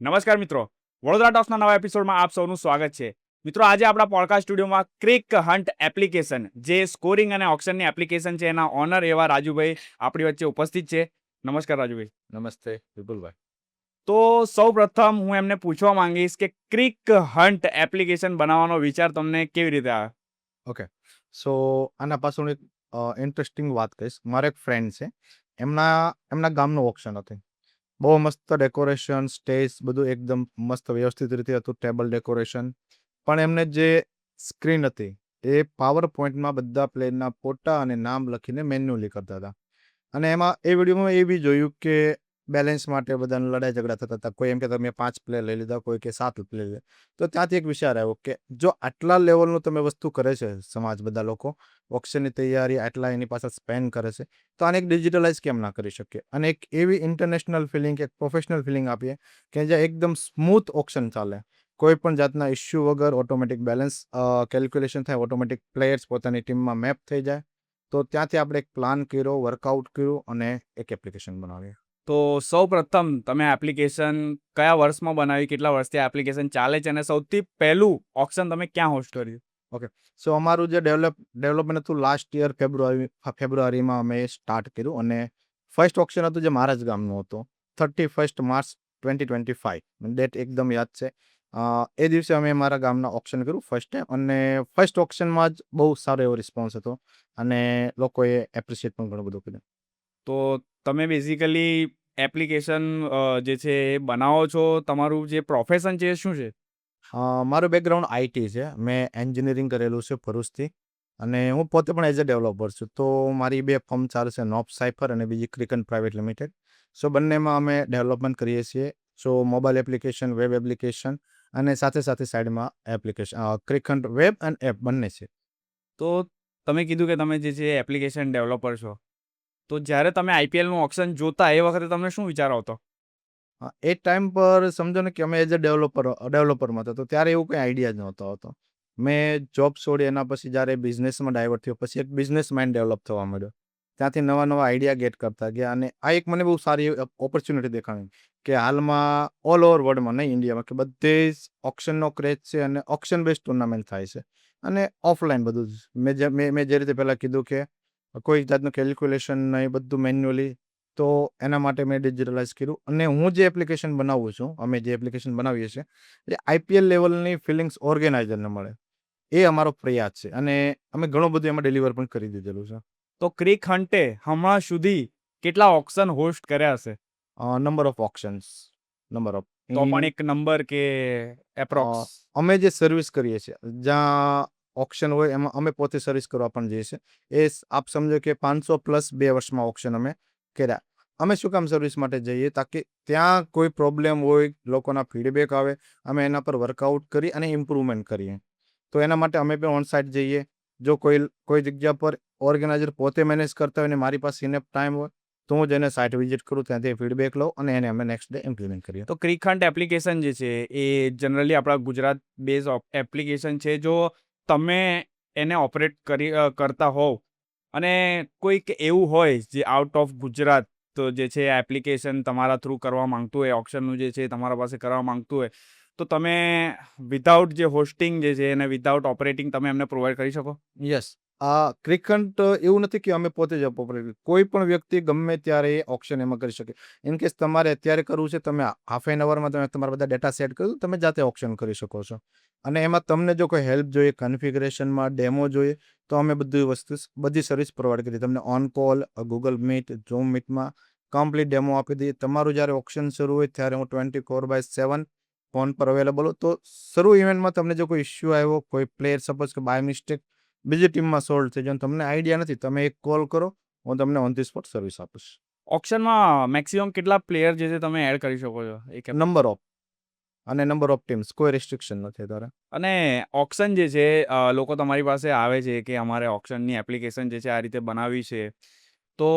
નમસ્કાર મિત્રો, વડોદરા ટોક્સના નવા એપિસોડમાં આપ સૌનું સ્વાગત છે. મિત્રો, આજે આપણા પોડકાસ્ટ સ્ટુડિયોમાં ક્રિક હન્ટ એપ્લિકેશન, જે સ્કોરિંગ અને ઓક્શનની એપ્લિકેશન છે, એના ઓનર એવા રાજુભાઈ આપણી વચ્ચે ઉપસ્થિત છે. નમસ્કાર રાજુભાઈ. નમસ્તે વિપુલભાઈ. તો સૌ પ્રથમ હું એમને પૂછવા માંગીશ કે ક્રિક હન્ટ એપ્લિકેશન બનાવવાનો વિચાર તમને કેવી રીતે આવ્યો? ઓકે, સો આના પાછળ એક ઇન્ટરેસ્ટિંગ વાત કહીશ. મારો એક ફ્રેન્ડ છે, એમના ગામનું ઓક્શન હતું. બહુ મસ્ત ડેકોરેશન, સ્ટેજ બધું એકદમ મસ્ત વ્યવસ્થિત રીતે હતું, ટેબલ ડેકોરેશન. પણ એમને જે સ્ક્રીન હતી એ પાવર પોઈન્ટમાં બધા પ્લેયરના ફોટા અને નામ લખીને મેન્યુઅલી કરતા હતા. અને એમાં એ વિડીયોમાં એ બી જોયું કે બેલેન્સ માટે બધાને લડાઈ ઝઘડા થતા હતા. કોઈ એમ કે તમે 5 પ્લેયર લઈ લીધા, કોઈ કે 7 પ્લેયર લઈ લીધા. તો ત્યાંથી એક વિચાર આવ્યો કે જો આટલા લેવલનું તમે વસ્તુ કરે છે સમાજ, બધા લોકો ઓક્શનની તૈયારી આટલા એની પાછળ સ્પેન્ડ કરે છે, તો આને એક ડિજિટલાઇઝ કેમ ના કરી શકીએ અને એક એવી ઇન્ટરનેશનલ ફિલિંગ, એક પ્રોફેશનલ ફિલિંગ આપીએ કે જ્યાં એકદમ સ્મૂથ ઓક્શન ચાલે, કોઈ પણ જાતના ઇસ્યુ વગર ઓટોમેટિક બેલેન્સ કેલ્ક્યુલેશન થાય, ઓટોમેટિક પ્લેયર્સ પોતાની ટીમમાં મેપ થઈ જાય. તો ત્યાંથી આપણે એક પ્લાન કર્યો, વર્કઆઉટ કર્યું અને એક એપ્લિકેશન બનાવી. તો સૌ પ્રથમ તમે એપ્લિકેશન કયા વર્ષમાં બનાવી, કેટલા વર્ષથી એપ્લિકેશન ચાલે છે, અને સૌથી પહેલું ઓક્શન તમે ક્યાં હોસ્ટ કર્યું? ઓકે, સો અમારું જે ડેવલપમેન્ટ હતું લાસ્ટ યર ફેબ્રુઆરીમાં અમે સ્ટાર્ટ કર્યું અને ફર્સ્ટ ઓક્શન હતું જે મારા જ ગામનું હતું, 31 માર્ચ 2025. ડેટ એકદમ યાદ છે. એ દિવસે અમે મારા ગામના ઓક્શન કર્યું ફર્સ્ટ ટાઈમ, અને ફર્સ્ટ ઓક્શનમાં જ બહુ સારો એવો રિસ્પોન્સ હતો અને લોકોએ એપ્રિશિએટ પણ ઘણું બધું કર્યું. તો તમે બેઝિકલી એપ્લિકેશન જે છે એ બનાવો છો, તમારું જે પ્રોફેશન છે એ શું છે? મારું બેકગ્રાઉન્ડ આઈટી છે. મેં એન્જિનિયરિંગ કરેલું છે ભરૂચથી અને હું પોતે પણ એઝ અ ડેવલપર છું. તો મારી 2 ફર્મ ચાલે છે, નોપ સાયફર અને બીજી ક્રિકન પ્રાઇવેટ લિમિટેડ. સો બંનેમાં અમે ડેવલપમેન્ટ કરીએ છીએ. સો મોબાઈલ એપ્લિકેશન, વેબ એપ્લિકેશન અને સાથે સાથે સાઈડમાં એપ્લિકેશન ક્રિકન વેબ એન્ડ એપ બંને છે. તો તમે કીધું કે તમે જે છે એપ્લિકેશન ડેવલપર છો, તો જ્યારે તમે આઈપીએલનું ઓક્શન જોતા એ વખતે તમને શું વિચાર આવતો? એ ટાઈમ પર સમજો ને કે અમે એઝ અ ડેવલપરમાં હતા, તો ત્યારે એવું કંઈ આઈડિયા જ નહોતો આવતો. મેં જોબ છોડી એના પછી જ્યારે બિઝનેસમાં ડાયવર્ટ થયો, પછી એક બિઝનેસ માઇન્ડ ડેવલપ થવા માંડ્યો. ત્યાંથી નવા નવા આઈડિયા ગેટ કરતા ગયા અને આ એક મને બહુ સારી ઓપોર્ચ્યુનિટી દેખાણી કે હાલમાં ઓલ ઓવર વર્લ્ડમાં, નહીં ઇન્ડિયામાં, કે બધે જ ઓક્શનનો ક્રેઝ છે અને ઓક્શન બેઝ ટુર્નામેન્ટ થાય છે અને ઓફલાઈન બધું જ. મેં જે રીતે પહેલાં કીધું કે કોઈ જાતનું કેલ્ક્યુલેશન નહીં, બધું મેન્યુઅલી. તો એના માટે મેં ડિજિટલાઇઝ કર્યું અને હું જે એપ્લિકેશન બનાવું છું, અમે જે એપ્લિકેશન બનાવીએ છીએ, એ આઈપીએલ લેવલની ફિલિંગ્સ ઓર્ગેનાઇઝરને મળે, એ અમારો પ્રયાસ છે અને અમે ઘણું બધું એમાં ડિલિવર પણ કરી દીધેલું છે. તો ક્રિક હન્ટે હમણાં સુધી કેટલા ઓક્શન હોસ્ટ કર્યા હશે? Number of options, number of તો પણ એક નંબર કે એપ્રોક્સ? અમે જે સર્વિસ કરીએ છીએ, જ્યાં ઓક્શન હોય એમાં અમે પોતે સર્વિસ કરવા પણ જઈએ છીએ. આપ સમજો કે 500+ 2 વર્ષમાં ઓક્શન અમે કર્યા. અમે શું કામ સર્વિસ માટે જઈએ? તાકી ત્યાં કોઈ પ્રોબ્લેમ હોય, લોકોના ફીડબેક આવે, અમે એના પર વર્કઆઉટ કરી અને ઇમ્પ્રુવમેન્ટ કરીએ. તો એના માટે અમે પણ ઓન સાઇટ જઈએ. જો કોઈ જગ્યા પર ઓર્ગેનાઇઝર પોતે મેનેજ કરતા હોય ને મારી પાસે ઇનફ ટાઈમ હોય, તો હું જઈને સાઇટ વિઝિટ કરું, ત્યાંથી ફીડબેક લઉં અને એને અમે નેક્સ્ટ ડે ઇમ્પ્લિમેન્ટ કરીએ. તો ક્રિક હન્ટ એપ્લિકેશન જે છે એ જનરલી આપણા ગુજરાત બેઝ એપ્લિકેશન છે. જો તમે એને ઓપરેટ કરતા હોવ અને કોઈક એવું હોય જે આઉટ ઓફ ગુજરાત તો જે છે એપ્લિકેશન તમારા થ્રુ કરવા માંગતું હોય, ઓક્શનનું જે છે તમારા પાસે કરવા માંગતું હોય, તો તમે વિધાઉટ જે હોસ્ટિંગ જે છે એને વિધાઉટ ઓપરેટિંગ તમે એમને પ્રોવાઈડ કરી શકો? યસ. ક્રિકન્ટ એવું નથી કે અમે પોતે જ ઓપરેટ, કોઈ પણ વ્યક્તિ ગમે ત્યારે ઓક્શન એમાં કરી શકે. ઇન કેસ તમારે અત્યારે કરવું છે, તમે હાફ એન અવરમાં તમે તમારા બધા ડેટા સેટ કરી તમે જાતે ઓક્શન કરી શકો છો. અને એમાં તમને જો કોઈ હેલ્પ જોઈએ, કન્ફિગરેશનમાં ડેમો જોઈએ, તો અમે બધી સર્વિસ પ્રોવાઈડ કરી. તમને on call, Google Meet, Zoom મીટમાં કમ્પ્લીટ ડેમો આપી દઈએ. તમારું જ્યારે ઓક્શન શરૂ હોય ત્યારે હું 24/7 ફોન પર અવેલેબલ હો. તો શરૂ ઇવેન્ટમાં તમને જો કોઈ ઇસ્યુ આવ્યો, કોઈ પ્લેયર સપોઝ કે બાય મિસ્ટેક બીજી ટીમમાં સોલ્વ થઈ જાય, તમને આઈડિયા નથી, તમે એક કોલ કરો, હું તમને ઓન ધી સ્પોટ સર્વિસ આપીશ. ઓક્શનમાં મેક્સિમમ કેટલા પ્લેયર જે છે તમે એડ કરી શકો છો? નંબર ઓફ અને નંબર ઓફ ટીમ્સ, કોઈ રિસ્ટ્રિક્શન નથી તારે. અને ઓક્શન જે છે, લોકો તમારી પાસે આવે છે કે અમારે ઓક્શનની એપ્લિકેશન જે છે આ રીતે બનાવવી છે, તો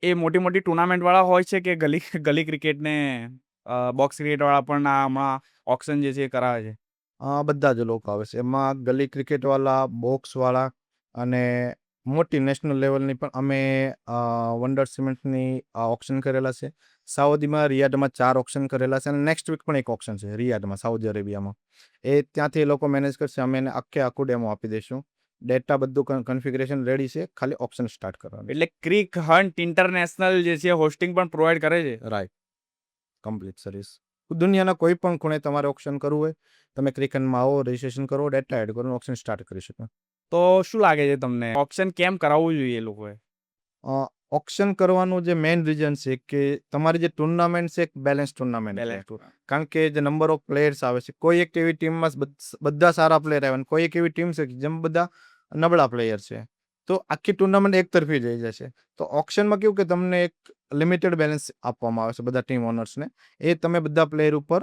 એ મોટી મોટી ટુર્નામેન્ટવાળા હોય છે કે ગલી ગલી ક્રિકેટને બોક્સ ક્રિકેટવાળા પણ આમાં ઓક્શન જે છે એ કરાવે છે? બધા જ લોકો આવે છે એમાં, ગલી ક્રિકેટવાળા, બોક્સવાળા અને મોટી નેશનલ લેવલની પણ અમે વંડર સિમેન્ટની ઓક્શન કરેલા છે. સાઉદીમાં રિયાદમાં 4 ઓક્શન કરેલા છે અને નેક્સ્ટ વીક પણ એક ઓક્શન છે રિયાદમાં, સાઉદી અરેબિયામાં. એ ત્યાંથી એ લોકો મેનેજ કરશે. અમે એને આખું ડેમો આપી દઈશું. ડેટા બધું કન્ફિગરેશન રેડી છે, ખાલી ઓપ્શન સ્ટાર્ટ કરવાનું. એટલે ક્રિક હન્ટ ઇન્ટરનેશનલ જે છે હોસ્ટિંગ પણ પ્રોવાઈડ કરે છે. Right, complete service. દુનિયાના કોઈ પણ ખૂણે તમારે ઓપ્શન કરવું હોય, તમે ક્રિકનમાં આવો, રજિસ્ટ્રેશન કરો, ડેટા એડ કરો, ઓપ્શન સ્ટાર્ટ કરી શકો. તો શું લાગે છે તમને ઓપ્શન કેમ કરાવવું જોઈએ એ લોકોએ? ઓપ્શન કરવાનું જે મેઇન રીઝન છે કે તમારી જે ટુર્નામેન્ટ છે એક બેલેન્સ ટુર્નામેન્ટ છે. કારણ કે જે નંબર ઓફ પ્લેયર્સ આવે છે, કોઈ એક એવી ટીમમાં બધા સારા પ્લેયર આવે, કોઈ એક એવી ટીમ છે કે જેમ બધા નબળા પ્લેયર છે, તો આખી ટુર્નામેન્ટ એક તરફી જઈ જશે. તો ઓપ્શનમાં કેવું કે તમને એક લિમિટેડ બેલેન્સ આપવામાં આવે છે બધા ટીમ ઓનર્સને. એ તમે બધા પ્લેયર ઉપર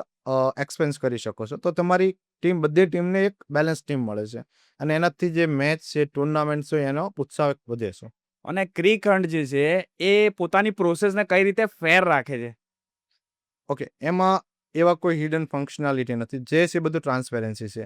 એક્સપેન્સ કરી શકો છો. તો તમારી ટીમ, બધી ટીમને એક બેલેન્સ ટીમ મળે છે અને એનાથી જે મેચ છે, ટુર્નામેન્ટ છે, એનો ઉત્સાહ વધે છે. અને ક્રિક હન્ટ જે છે એ પોતાની પ્રોસેસને કઈ રીતે ફેર રાખે છે? ઓકે, એમાં એવા કોઈ હિડન ફંક્શનાલિટી નથી. જે છે બધું ટ્રાન્સપેરન્સી છે.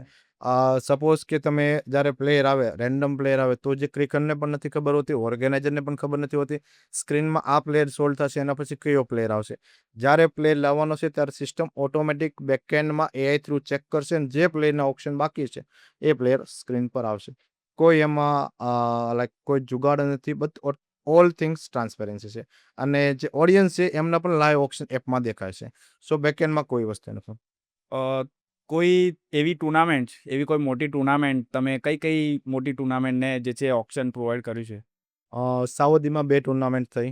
સપોઝ કે તમે જ્યારે પ્લેયર આવે, રેન્ડમ પ્લેયર આવે, તો જે ક્રિકરને પણ નથી ખબર હોતી, ઓર્ગેનાઇઝરને પણ ખબર નથી હોતી સ્ક્રીનમાં આ પ્લેયર સોલ્વ થશે, એના પછી કયો પ્લેયર આવશે. જ્યારે પ્લેયર લાવવાનો છે ત્યારે સિસ્ટમ ઓટોમેટિક બેકએન્ડમાં એઆઈ થ્રુ ચેક કરશે અને જે પ્લેયરના ઓપ્શન બાકી છે એ પ્લેયર સ્ક્રીન પર આવશે. કોઈ એમાં લાઈક કોઈ જુગાડ નથી, બટ ઓલ થિંગ્સ ટ્રાન્સપેરન્સી છે. અને જે ઓડિયન્સ છે એમના પણ લાઈવ ઓપ્શન એપમાં દેખાય છે. સો બેકએન્ડમાં કોઈ વસ્તુ નથી. કોઈ એવી ટુર્નામેન્ટ, એવી કોઈ મોટી ટુર્નામેન્ટ, તમે કઈ મોટી ટુર્નામેન્ટને જે છે ઓપ્શન પ્રોવાઈડ કર્યું છે? સાઉદીમાં 2 ટુર્નામેન્ટ થઈ.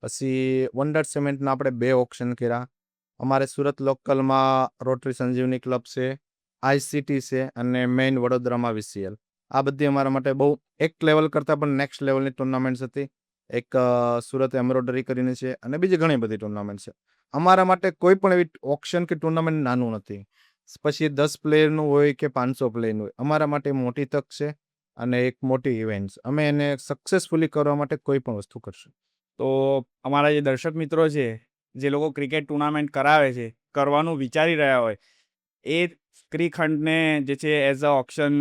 પછી વંડર સિમેન્ટના આપણે 2 ઓપ્શન કર્યા. અમારે સુરત લોકલમાં રોટરી સંજીવની ક્લબ છે, આઈસીટી છે અને મેઇન વડોદરામાં વીસીએલ. આ બધી અમારા માટે બહુ એક લેવલ કરતાં પણ નેક્સ્ટ લેવલની ટુર્નામેન્ટ્સ હતી. એક સુરત એમ્બ્રોઇડરી કરીને છે અને બીજી ઘણી બધી ટુર્નામેન્ટ છે. અમારા માટે કોઈ પણ એવી ઓપ્શન કે ટુર્નામેન્ટ નાનું નથી. પછી 10 પ્લેયરનું હોય કે 500 પ્લેયરનું હોય, અમારા માટે મોટી તક છે અને એક મોટી ઇવેન્ટ. અમે એને સક્સેસફુલી કરવા માટે કોઈ પણ વસ્તુ કરશું. તો અમારા જે દર્શક મિત્રો છે, જે લોકો ક્રિકેટ ટુર્નામેન્ટ કરાવે છે, કરવાનું વિચારી રહ્યા હોય, એ ક્રિક હન્ટને જે છે એઝ અ ઓપ્શન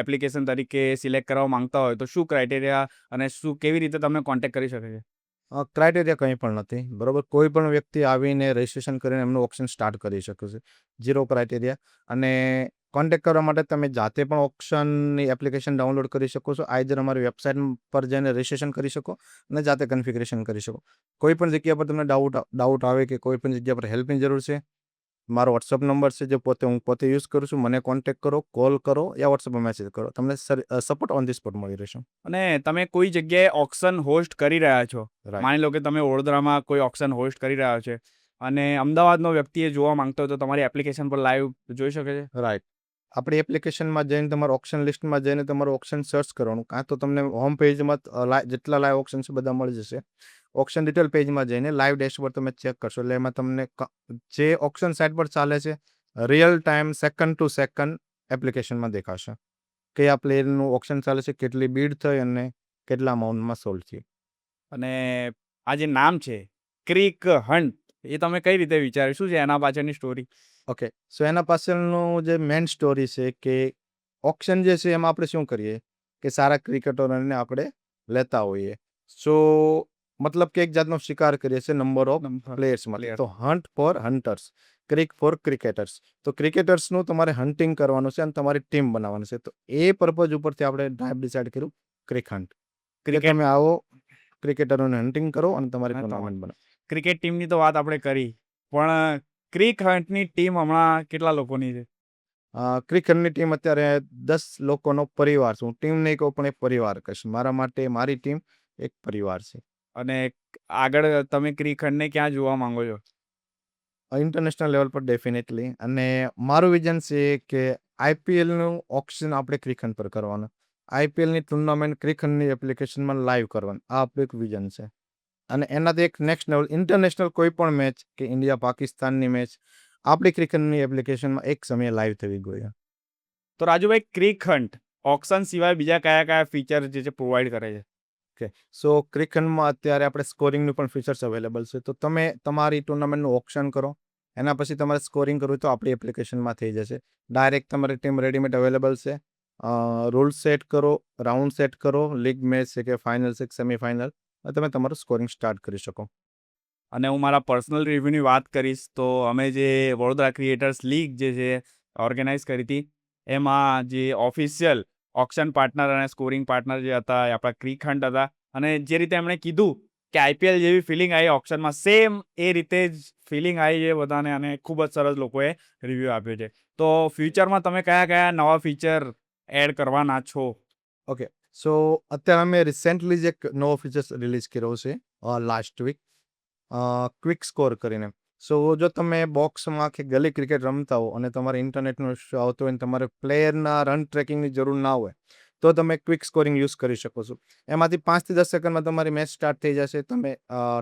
એપ્લિકેશન તરીકે સિલેક્ટ કરવા માંગતા હોય તો શું ક્રાઇટેરિયા અને કેવી રીતે તમને કોન્ટેક્ટ કરી શકે છે? ક્રાઇટેરિયા કંઈ પણ નથી, બરોબર. કોઈ પણ વ્યક્તિ આવીને રજિસ્ટ્રેશન કરીને એમનું ઓપ્શન સ્ટાર્ટ કરી શકે છે. 0 ક્રાઇટેરિયા. અને કોન્ટેક્ટ કરવા માટે તમે જાતે પણ ઓપ્શનની એપ્લિકેશન ડાઉનલોડ કરી શકો છો. આઈધર અમારી વેબસાઇટ પર જઈને રજિસ્ટ્રેશન કરી શકો અને જાતે કન્ફિગરેશન કરી શકો. કોઈ પણ જગ્યા પર તમને ડાઉટ આવે કે કોઈ પણ જગ્યા પર હેલ્પની જરૂર છે, મારો વોટ્સઅપ નંબર છે જે હું પોતે યુઝ કરું છું. મને કોન્ટેક્ટ કરો, કોલ કરો યા વોટ્સઅપમાં મેસેજ કરો. તમને સપોર્ટ ઓન ધી સ્પોટ મળી રહેશે. અને તમે કોઈ જગ્યાએ ઓક્શન હોસ્ટ કરી રહ્યા છો, રાઈટ. માની લો કે તમે વડોદરામાં કોઈ ઓક્શન હોસ્ટ કરી રહ્યા છે અને અમદાવાદનો વ્યક્તિએ જોવા માંગતો હોય તો તમારી એપ્લિકેશન પર લાઈવ જોઈ શકે છે? રાઈટ. આપણી એપ્લિકેશનમાં જઈને તમારું ઓપ્શન લિસ્ટમાં જઈને તમારું ઓપ્શન સર્ચ કરવાનું. કાં તો તમને હોમ પેજમાં જેટલા લાઈવ ઓપ્શન છે બધા મળી જશે. ઓપ્શન ડિટેલ પેજમાં જઈને લાઈવ ડેશબોર્ડ તમે ચેક કરશો એટલે એમાં તમને જે ઓપ્શન સાઇટ પર ચાલે છે real time second to second એપ્લિકેશનમાં દેખાશે. કયા પ્લેયરનું ઓપ્શન ચાલે છે, કેટલી બીડ થઈ અને કેટલા અમાઉન્ટમાં સોલ્વ થયું. અને આ જે નામ છે ક્રિક હન્ટ, એ તમે કઈ રીતે વિચાર્યું? શું છે એના પાછળની સ્ટોરી? ઓકે, સો એના પાછળનું જે મેઇન સ્ટોરી છે કે ઓપ્શન જે છે એમાં આપણે શું કરીએ કે સારા ક્રિકેટરોને આપણે લેતા હોઈએ. સો મતલબ કે એક જાતનો શિકાર કરીએ છીએ નંબર ઓફ પ્લેયર્સમાંથી. તો hunt for hunters, crick for cricketers. તો ક્રિકેટર્સનું તમારે હન્ટિંગ કરવાનું છે અને તમારી ટીમ બનાવવાની છે. તો એ પર્પઝ ઉપરથી આપણે ડિસાઇડ કર્યું ક્રિક હન્ટ. ક્રિકેટ તમે આવો, ક્રિકેટરોને હન્ટિંગ કરો અને તમારી ટુર્નામેન્ટ બનાવો. ક્રિકેટ ટીમની તો વાત આપણે કરી, પણ ક્રિક હન્ટની ટીમ હમણાં કેટલા લોકોની છે? ક્રિકેટની ટીમ અત્યારે 10 લોકોનો પરિવાર છે. હું ટીમ નહીં કહું પણ એક પરિવાર કહીશ. મારા માટે મારી ટીમ એક પરિવાર છે. અને આગળ તમે ક્રિક હન્ટને ક્યાં જોવા માંગો છો? ઇન્ટરનેશનલ લેવલ પર ડેફિનેટલી. અને મારું વિઝન છે કે આઈપીએલનું ઓપ્શન આપણે ક્રિકેટ પર કરવાનું. આઈપીએલની ટુર્નામેન્ટ ક્રિકેટની એપ્લિકેશનમાં લાઈવ કરવાનું. આ આપણું એક વિઝન છે. અને એનાથી એક નેક્સ્ટ લેવલ ઇન્ટરનેશનલ કોઈ પણ મેચ કે ઇન્ડિયા પાકિસ્તાનની મેચ આપણી ક્રિકેટની એપ્લિકેશનમાં એક સમયે લાઈવ થવી જોઈએ. તો રાજુભાઈ, ક્રિક હન્ટ ઓપ્શન સિવાય બીજા કયા કયા ફીચર જે છે પ્રોવાઈડ કરે છે? ઓકે, સો ક્રિકેટમાં અત્યારે આપણે સ્કોરિંગનું પણ ફીચર્સ અવેલેબલ છે. તો તમે તમારી ટુર્નામેન્ટનું ઓપ્શન કરો, એના પછી તમારે સ્કોરિંગ કરવું તો આપણી એપ્લિકેશનમાં થઈ જશે. ડાયરેક્ટ તમારી ટીમ રેડીમેડ અવેલેબલ છે. રૂલ્સ સેટ કરો, રાઉન્ડ સેટ કરો, લીગ મેચ છે કે ફાઇનલ છે કે સેમીફાઇનલ, તમે તમારું સ્કોરિંગ સ્ટાર્ટ કરી શકો. અને હું મારા પર્સનલ રિવ્યૂની વાત કરીશ તો અમે જે વડોદરા ક્રિએટર્સ લીગ જે છે ઓર્ગેનાઇઝ કરી હતી એમાં જે ઓફિશિયલ ઓક્શન પાર્ટનર અને સ્કોરિંગ પાર્ટનર જે હતા એ આપણા ક્રિકહન્ટ હતા. અને જે રીતે એમણે કીધું કે આઈપીએલ જેવી ફિલિંગ આવી ઓક્શનમાં, સેમ એ રીતે જ ફિલિંગ આવી છે બધાને અને ખૂબ જ સરસ લોકોએ રિવ્યૂ આપ્યો છે. તો ફ્યુચરમાં તમે કયા કયા નવા ફીચર એડ કરવાના છો? ઓકે. સો અત્યારે અમે રિસેન્ટલી જ એક નવો ફીચર્સ રિલીઝ કર્યો છે લાસ્ટ વીક, ક્વિક સ્કોર કરીને. સો જો તમે બોક્સમાં કે ગલી ક્રિકેટ રમતા હો અને તમારે ઇન્ટરનેટનો ઇશ્યુ આવતો હોય અને તમારે પ્લેયરના રન ટ્રેકિંગની જરૂર ના હોય તો તમે ક્વિક સ્કોરિંગ યુઝ કરી શકો છો. એમાંથી 5 થી 10 સેકન્ડમાં તમારી મેચ સ્ટાર્ટ થઈ જશે. તમે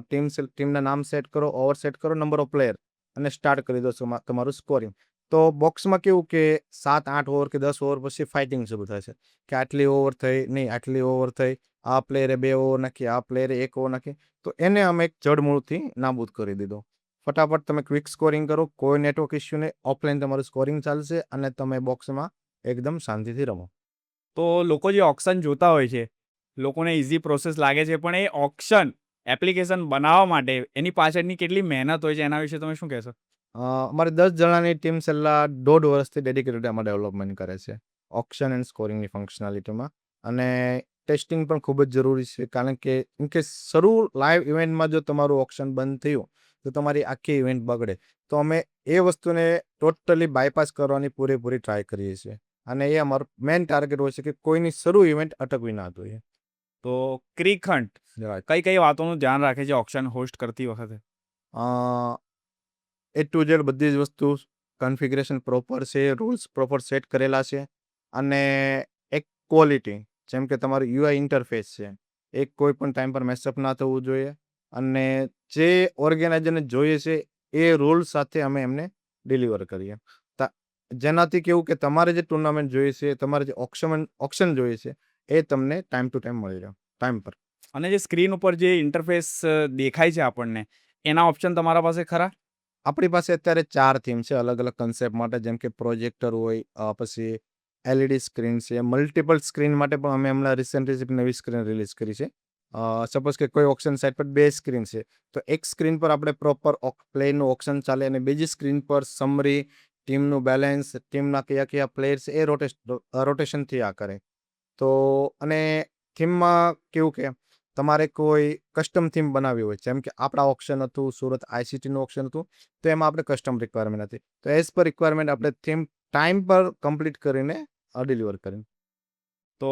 ટીમના નામ સેટ કરો, ઓવર સેટ કરો, નંબર ઓફ પ્લેયર અને સ્ટાર્ટ કરી દો તમારું સ્કોરિંગ. તો બોક્સમાં કેવું કે 7-8 ઓવર કે 10 ઓવર પછી ફાઇટિંગ શરૂ થાય છે કે આટલી ઓવર થઈ, નહીં આટલી ઓવર થઈ, આ પ્લેયરે 2 ઓવર નાખી, આ પ્લેયરે 1 ઓવર નાખી. તો એને અમે એક જડમૂળથી નાબૂદ કરી દીધો. ફટાફટ તમે ક્વિક સ્કોરિંગ કરો, કોઈ નેટવર્ક ઇશ્યુ નહીં, ઓફલાઈન તમારું સ્કોરિંગ ચાલશે અને તમે બોક્સમાં એકદમ શાંતિથી રમો. તો લોકો જે ઓક્શન જોતા હોય છે, લોકોને ઇઝી પ્રોસેસ લાગે છે, પણ એ ઓક્શન એપ્લિકેશન બનાવવા માટે એની પાછળની કેટલી મહેનત હોય છે એના વિશે તમે શું કહેશો? અમારે 10 જણાની ટીમ છેલ્લા 1.5 વર્ષથી ડેડિકેટેડ આમાં ડેવલપમેન્ટ કરે છે ઓક્શન એન્ડ સ્કોરિંગની ફંક્શનાલિટીમાં. અને ટેસ્ટિંગ પણ ખૂબ જ જરૂરી છે, કારણ કે ઇનકેસ શરૂ લાઈવ ઇવેન્ટમાં જો તમારું ઓક્શન બંધ થયું તો તમારી આખી ઇવેન્ટ બગડે. તો અમે એ વસ્તુને ટોટલી બાયપાસ કરવાની પૂરેપૂરી ટ્રાય કરીએ છીએ અને એ અમારું મેઇન ટાર્ગેટ હોય છે કે કોઈની શરૂ ઇવેન્ટ અટકવી ના જોઈએ. તો ક્રિકહન્ટ કઈ કઈ વાતોનું ધ્યાન રાખે છે ઓક્શન હોસ્ટ કરતી વખતે? એ ટુ ઝેડ બધી જ વસ્તુ કન્ફિગરેશન પ્રોપર છે, રૂલ્સ પ્રોપર સેટ કરેલા છે અને એક ક્વોલિટી, જેમ કે તમારું યુઆઈ ઇન્ટરફેસ છે, એ કોઈ પણ ટાઈમ પર મેસઅપ ના થવું જોઈએ અને જે ઓર્ગેનાઇઝરને જોઈએ છે એ રૂલ સાથે અમે એમને ડિલિવર કરીએ. જેનાથી કેવું કે તમારે જે ટુર્નામેન્ટ જોઈએ છે, તમારે જે ઓક્શન જોઈએ છે એ તમને ટાઈમ ટુ ટાઈમ મળી રહે ટાઈમ પર. અને જે સ્ક્રીન ઉપર જે ઇન્ટરફેસ દેખાય છે આપણને, એના ઓપ્શન તમારા પાસે ખરા? આપણી પાસે અત્યારે 4 થીમ છે અલગ અલગ કન્સેપ્ટ માટે, જેમ કે પ્રોજેક્ટર હોય, પછી એલઈડી સ્ક્રીન છે, મલ્ટિપલ સ્ક્રીન માટે પણ અમે હમણાં રિસેન્ટલી નવી સ્ક્રીન રિલીઝ કરી છે. સપોઝ કે કોઈ ઓક્શન સાઇટ પર 2 સ્ક્રીન છે તો એક સ્ક્રીન પર આપણે પ્રોપર પ્લેયરનું ઓક્શન ચાલે અને બીજી સ્ક્રીન પર સમરી, ટીમનું બેલેન્સ, ટીમના કયા કયા પ્લેયર્સ એ રોટેશનથી આ કરે. તો અને થીમમાં કેવું કે તમારે કોઈ કસ્ટમ થીમ બનાવવી હોય, જેમ કે આપણા ઓક્શન હતું, સુરત આઈસીટીનું ઓક્શન હતું, તો એમાં આપણે કસ્ટમ રિક્વાયરમેન્ટ હતી. તો એઝ પર રિક્વાયરમેન્ટ આપણે થીમ ટાઈમ પર કમ્પ્લીટ કરીને ડિલિવર કરી. તો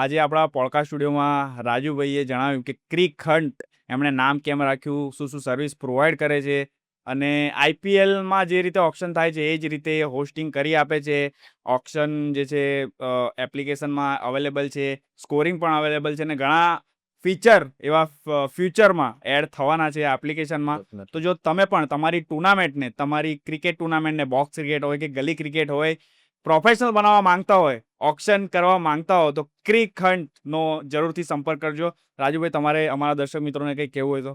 આજે આપણા પોડકાસ્ટ સ્ટુડિયોમાં રાજુભાઈએ જણાવ્યું કે ક્રિકહન્ટ એમણે નામ કેમ રાખ્યું, શું શું સર્વિસ પ્રોવાઈડ કરે છે અને આઈપીએલમાં જે રીતે ઓક્શન થાય છે એ જ રીતે હોસ્ટિંગ કરી આપે છે. ઓક્શન જે છે એપ્લિકેશનમાં અવેલેબલ છે, સ્કોરિંગ પણ અવેલેબલ છે અને ઘણા ફીચર એવા ફ્યુચરમાં એડ થવાના છે એપ્લિકેશનમાં. તો જો તમે પણ તમારી ટુર્નામેન્ટને, તમારી ક્રિકેટ ટુર્નામેન્ટને, બોક્સ ક્રિકેટ હોય કે ગલી ક્રિકેટ હોય, પ્રોફેશનલ બનાવવા માંગતા હોય, ઓક્શન કરવા માંગતા હો, તો ક્રિકહન્ટનો જરૂરથી સંપર્ક કરજો. રાજુભાઈ, તમારે અમારા દર્શક મિત્રોને કંઈ કહેવું હોય તો?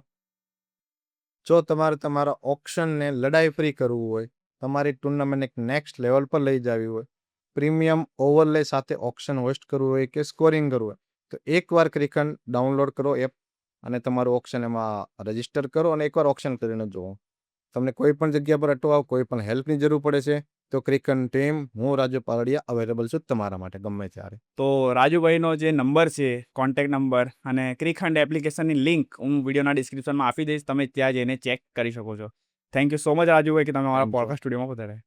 જો તમારે તમારા ઓક્શનને લડાઈ ફ્રી કરવું હોય, તમારી ટુર્નામેન્ટ એક નેક્સ્ટ લેવલ પર લઈ જવી હોય, પ્રીમિયમ ઓવરલે સાથે ઓક્શન હોસ્ટ કરવું હોય કે સ્કોરિંગ કરવું હોય, તો એકવાર ક્રિકહન્ટ ડાઉનલોડ કરો એપ અને તમારું ઓક્શન એમાં રજીસ્ટર કરો અને એકવાર ઓક્શન કરીને જુઓ. તમને કોઈ પણ જગ્યા પર અટવાવ, કોઈ પણ હેલ્પની જરૂર પડે છે તો ક્રિકહન્ટ ટીમ, હું રાજુ પાલડિયા અવેલેબલ છું તમારા માટે ગમે ત્યારે. તો રાજુભાઈનો જે નંબર છે, કોન્ટેક્ટ નંબર અને ક્રિકહન્ટ એપ્લિકેશનની લિંક હું વિડીયોના ડિસ્ક્રિપ્શનમાં આપી દઈશ, તમે ત્યાં જઈને ચેક કરી શકો છો. Thank you so much Rajubhai કે તમે અમારા Thank you. પોડકાસ્ટ સ્ટુડિયોમાં પધાર્યા.